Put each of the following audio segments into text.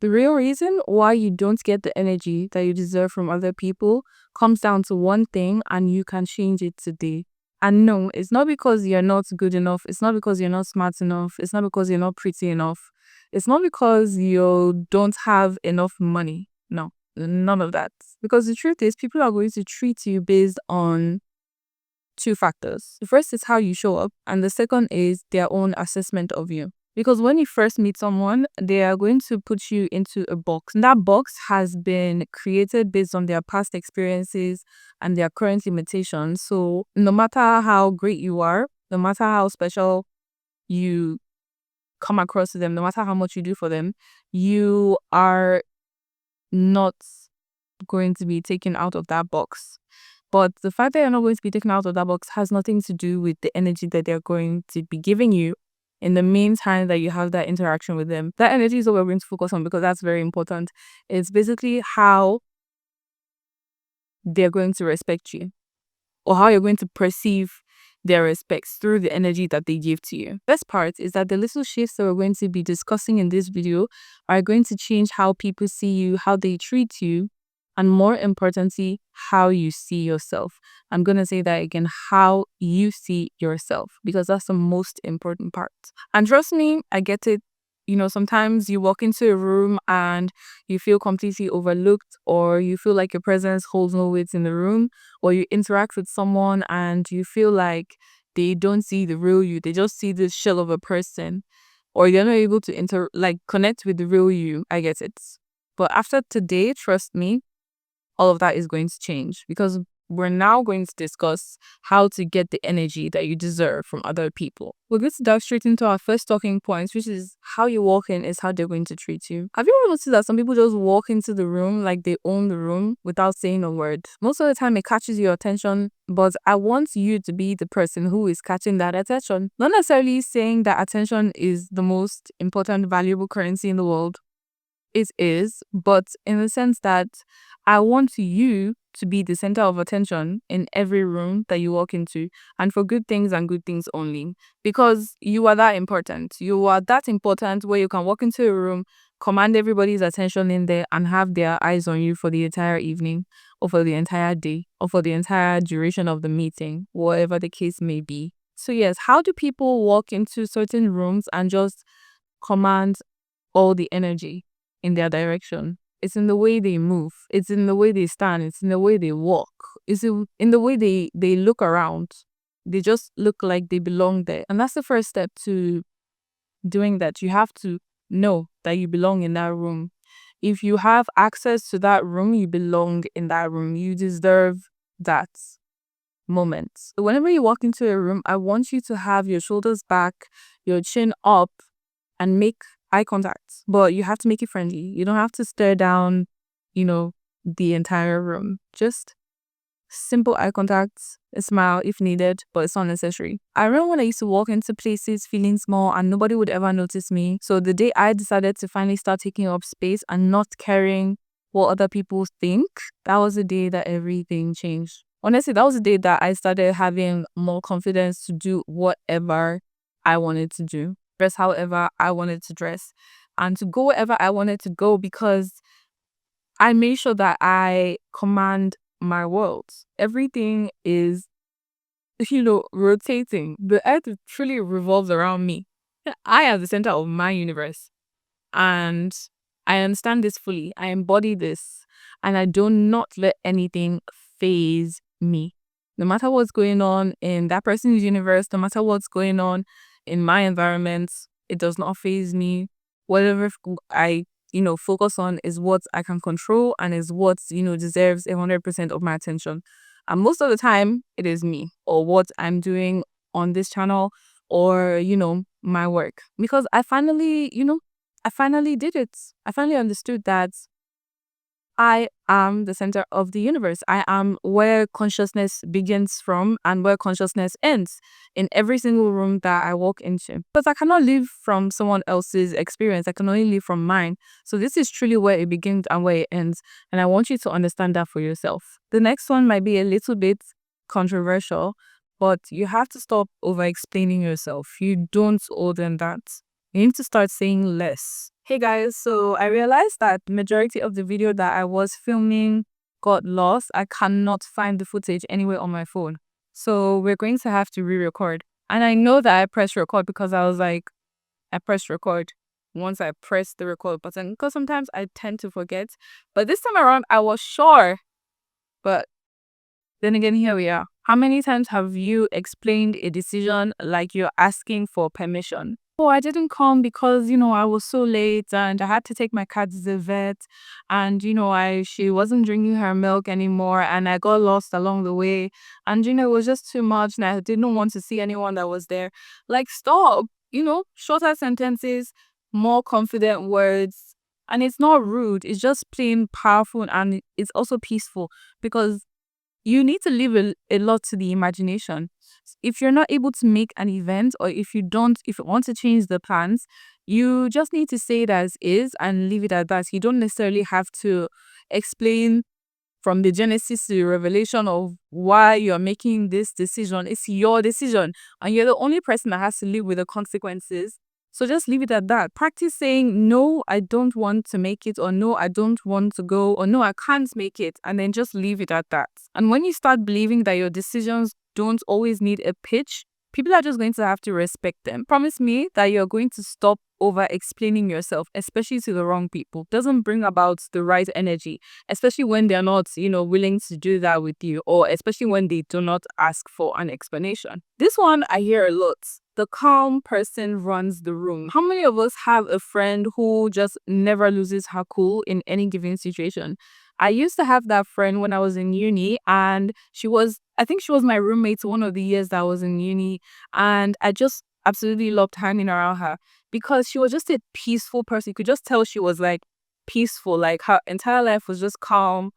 The real reason why you don't get the energy that you deserve from other people comes down to one thing, and you can change it today. And no, it's not because you're not good enough. It's not because you're not smart enough. It's not because you're not pretty enough. It's not because you don't have enough money. No, none of that. Because the truth is, people are going to treat you based on two factors. The first is how you show up, and the second is their own assessment of you. Because when you first meet someone, they are going to put you into a box. And that box has been created based on their past experiences and their current limitations. So no matter how great you are, no matter how special you come across to them, no matter how much you do for them, you are not going to be taken out of that box. But the fact that you're not going to be taken out of that box has nothing to do with the energy that they're going to be giving you in the meantime that you have that interaction with them. That energy is what we're going to focus on because that's very important. It's basically how they're going to respect you or how you're going to perceive their respects through the energy that they give to you. Best part is that the little shifts that we're going to be discussing in this video are going to change how people see you, how they treat you, and more importantly, how you see yourself. I'm going to say that again, how you see yourself, because that's the most important part. And trust me, I get it. Sometimes you walk into a room and you feel completely overlooked, or you feel like your presence holds no weight in the room, or you interact with someone and you feel like they don't see the real you. They just see the shell of a person, or you're not able to connect with the real you. I get it. But after today, trust me, all of that is going to change, because we're now going to discuss how to get the energy that you deserve from other people. We're going to dive straight into our first talking points, which is how you walk in is how they're going to treat you. Have you ever noticed that some people just walk into the room like they own the room without saying a word? Most of the time it catches your attention, but I want you to be the person who is catching that attention. Not necessarily saying that attention is the most important, valuable currency in the world. It is, but in the sense that I want you to be the center of attention in every room that you walk into, and for good things and good things only, because you are that important. You are that important where you can walk into a room, command everybody's attention in there, and have their eyes on you for the entire evening, or for the entire day, or for the entire duration of the meeting, whatever the case may be. So yes, how do people walk into certain rooms and just command all the energy in their direction? It's in the way they move. It's in the way they stand. It's in the way they walk. It's in the way they look around. They just look like they belong there. And that's the first step to doing that. You have to know that you belong in that room. If you have access to that room, you belong in that room. You deserve that moment. So whenever you walk into a room, I want you to have your shoulders back, your chin up, and make eye contact. But you have to make it friendly. You don't have to stare down, the entire room. Just simple eye contact, a smile if needed, but it's not necessary. I remember when I used to walk into places feeling small and nobody would ever notice me. So the day I decided to finally start taking up space and not caring what other people think, that was the day that everything changed. Honestly, that was the day that I started having more confidence to do whatever I wanted to do, dress however I wanted to dress, and to go wherever I wanted to go, because I made sure that I command my world. Everything is, rotating. The earth truly revolves around me. I am the center of my universe. And I understand this fully. I embody this. And I do not let anything phase me. No matter what's going on in that person's universe, no matter what's going on in my environment, it does not phase me. Whatever I focus on is what I can control and is what deserves 100% of my attention. And most of the time, it is me or what I'm doing on this channel, or my work, because I finally did it. I finally understood that I am the center of the universe. I am where consciousness begins from and where consciousness ends in every single room that I walk into. But I cannot live from someone else's experience. I can only live from mine. So this is truly where it begins and where it ends. And I want you to understand that for yourself. The next one might be a little bit controversial, but you have to stop over explaining yourself. You don't owe them that. You need to start saying less. Hey guys, so I realized that majority of the video that I was filming got lost. I cannot find the footage anywhere on my phone. So we're going to have to re-record. And I know that I pressed record because I was like, I pressed record once I pressed the record button because sometimes I tend to forget. But this time around, I was sure. But then again, here we are. How many times have you explained a decision like you're asking for permission? Oh, I didn't come because, I was so late and I had to take my cat to the vet and, she wasn't drinking her milk anymore and I got lost along the way and, it was just too much and I didn't want to see anyone that was there. Like, stop, shorter sentences, more confident words. And it's not rude. It's just plain powerful and it's also peaceful because you need to leave a lot to the imagination. If you're not able to make an event or if you want to change the plans, you just need to say it as is and leave it at that. You don't necessarily have to explain from the genesis to the revelation of why you're making this decision. It's your decision and you're the only person that has to live with the consequences. So just leave it at that. Practice saying, no, I don't want to make it, or no, I don't want to go, or no, I can't make it. And then just leave it at that. And when you start believing that your decisions don't always need a pitch, people are just going to have to respect them. Promise me that you're going to stop over explaining yourself, especially to the wrong people. Doesn't bring about the right energy, especially when they're not, willing to do that with you, or especially when they do not ask for an explanation. This one I hear a lot. The calm person runs the room. How many of us have a friend who just never loses her cool in any given situation? I used to have that friend when I was in uni, and I think she was my roommate one of the years that I was in uni, and I just absolutely loved hanging around her because she was just a peaceful person. You could just tell she was like peaceful, like her entire life was just calm,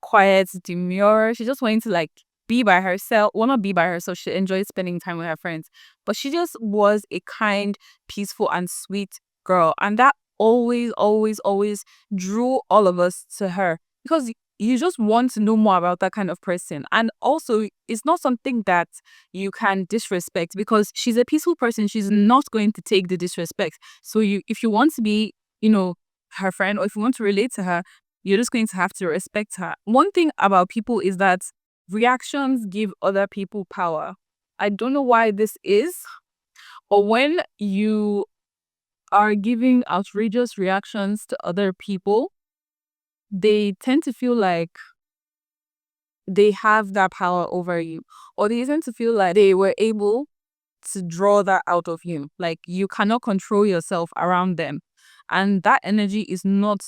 quiet, demure. She just wanted to like be by herself. Well, not be by herself. She enjoyed spending time with her friends. But she just was a kind, peaceful, and sweet girl. And that always, always, always drew all of us to her because you just want to know more about that kind of person. And also, it's not something that you can disrespect because she's a peaceful person. She's not going to take the disrespect. So if you want to be, her friend, or if you want to relate to her, you're just going to have to respect her. One thing about people is that reactions give other people power. I don't know why this is, but when you are giving outrageous reactions to other people, they tend to feel like they have that power over you, or they tend to feel like they were able to draw that out of you. Like you cannot control yourself around them. And that energy is not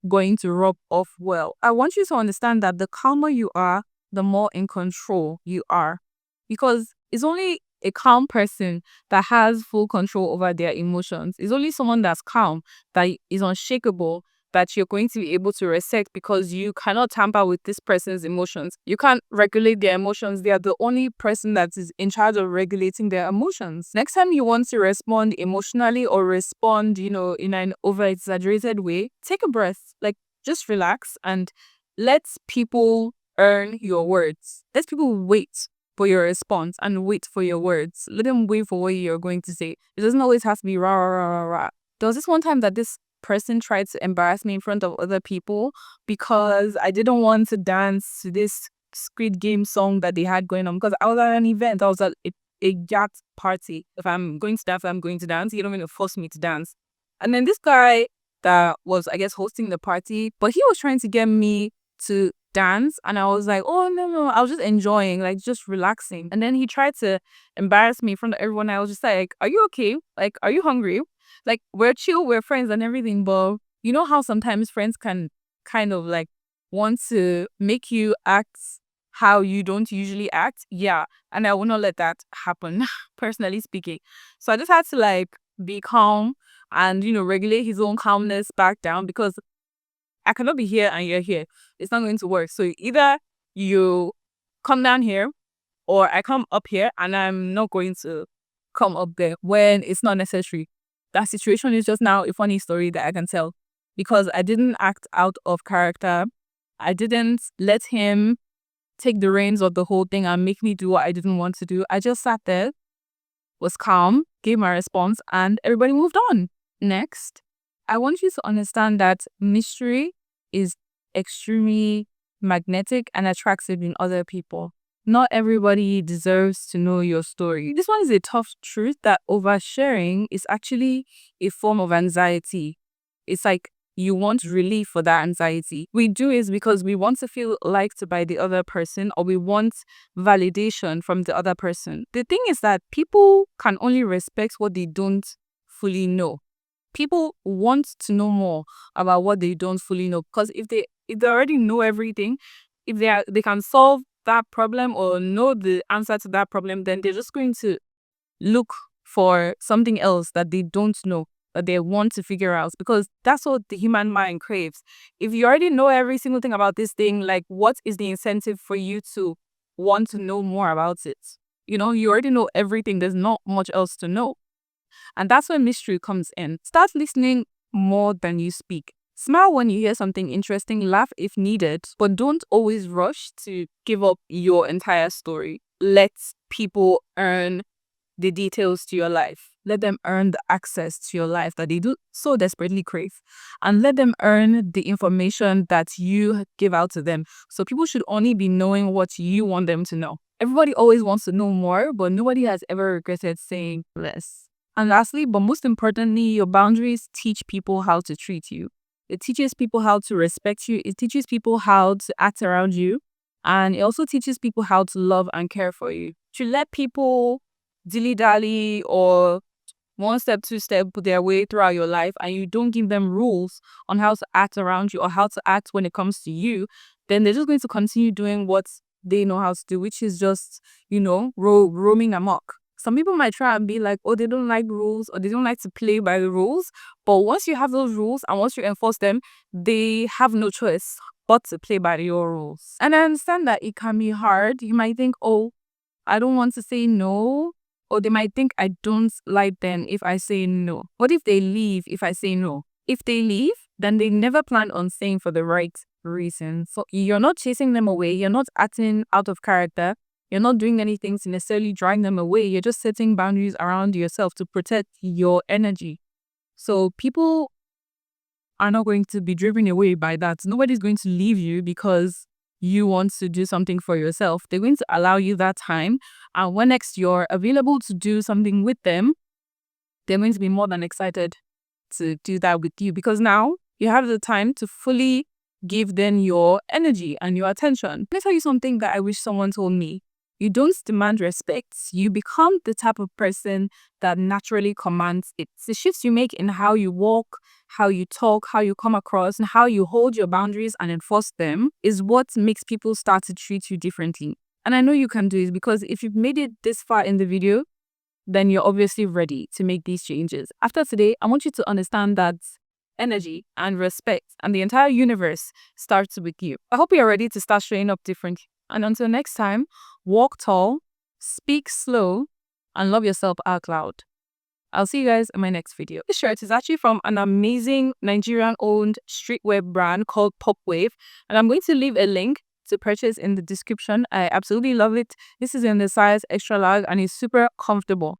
going to rub off well. I want you to understand that the calmer you are, the more in control you are. Because it's only a calm person that has full control over their emotions. It's only someone that's calm, that is unshakable, that you're going to be able to reset because you cannot tamper with this person's emotions. You can't regulate their emotions. They are the only person that is in charge of regulating their emotions. Next time you want to respond emotionally or respond, in an over exaggerated way, take a breath. Like just relax and let people earn your words. Let people wait for your response and wait for your words. Let them wait for what you're going to say. It doesn't always have to be rah, rah, rah, rah, rah. There was this one time that this person tried to embarrass me in front of other people because I didn't want to dance to this Squid Game song that they had going on because I was at an event. I was at a yacht party. If I'm going to dance, I'm going to dance. You don't even force me to dance. And then this guy that was, I guess, hosting the party, but he was trying to get me to dance, and I was like, oh no, I was just enjoying, like just relaxing. And then he tried to embarrass me in front of everyone. I was just like, are you okay? Like, are you hungry? Like, we're chill, we're friends and everything, but you know how sometimes friends can kind of like want to make you act how you don't usually act? Yeah. And I will not let that happen, personally speaking. So I just had to like be calm and, regulate his own calmness back down because I cannot be here and you're here. It's not going to work. So either you come down here or I come up here, and I'm not going to come up there when it's not necessary. That situation is just now a funny story that I can tell because I didn't act out of character. I didn't let him take the reins of the whole thing and make me do what I didn't want to do. I just sat there, was calm, gave my response, and everybody moved on. Next, I want you to understand that mystery is extremely magnetic and attractive in other people. Not everybody deserves to know your story. This one is a tough truth that oversharing is actually a form of anxiety. It's like you want relief for that anxiety. We do it because we want to feel liked by the other person, or we want validation from the other person. The thing is that people can only respect what they don't fully know. People want to know more about what they don't fully know, because if they already know everything, if they can solve that problem or know the answer to that problem, then they're just going to look for something else that they don't know, that they want to figure out, because that's what the human mind craves. If you already know every single thing about this thing, like, what is the incentive for you to want to know more about it? You already know everything. There's not much else to know. And that's where mystery comes in. Start listening more than you speak. Smile when you hear something interesting, laugh if needed, but don't always rush to give up your entire story. Let people earn the details to your life. Let them earn the access to your life that they do so desperately crave. And let them earn the information that you give out to them. So people should only be knowing what you want them to know. Everybody always wants to know more, but nobody has ever regretted saying less. And lastly, but most importantly, your boundaries teach people how to treat you. It teaches people how to respect you. It teaches people how to act around you. And it also teaches people how to love and care for you. To let people dilly-dally or one step, two step their way throughout your life, and you don't give them rules on how to act around you or how to act when it comes to you, then they're just going to continue doing what they know how to do, which is just, roaming amok. Some people might try and be like, oh, they don't like rules or they don't like to play by the rules. But once you have those rules and once you enforce them, they have no choice but to play by your rules. And I understand that it can be hard. You might think, oh, I don't want to say no. Or they might think I don't like them if I say no. What if they leave if I say no? If they leave, then they never planned on staying for the right reason. So you're not chasing them away. You're not acting out of character. You're not doing anything to necessarily drive them away. You're just setting boundaries around yourself to protect your energy. So people are not going to be driven away by that. Nobody's going to leave you because you want to do something for yourself. They're going to allow you that time. And when next you're available to do something with them, they're going to be more than excited to do that with you, because now you have the time to fully give them your energy and your attention. Let me tell you something that I wish someone told me. You don't demand respect. You become the type of person that naturally commands it. The shifts you make in how you walk, how you talk, how you come across, and how you hold your boundaries and enforce them is what makes people start to treat you differently. And I know you can do it, because if you've made it this far in the video, then you're obviously ready to make these changes. After today, I want you to understand that energy and respect and the entire universe starts with you. I hope you're ready to start showing up differently. And until next time, walk tall, speak slow, and love yourself out loud. I'll see you guys in my next video. This shirt is actually from an amazing Nigerian-owned streetwear brand called Popwave, and I'm going to leave a link to purchase in the description. I absolutely love it. This is in the size extra large and it's super comfortable.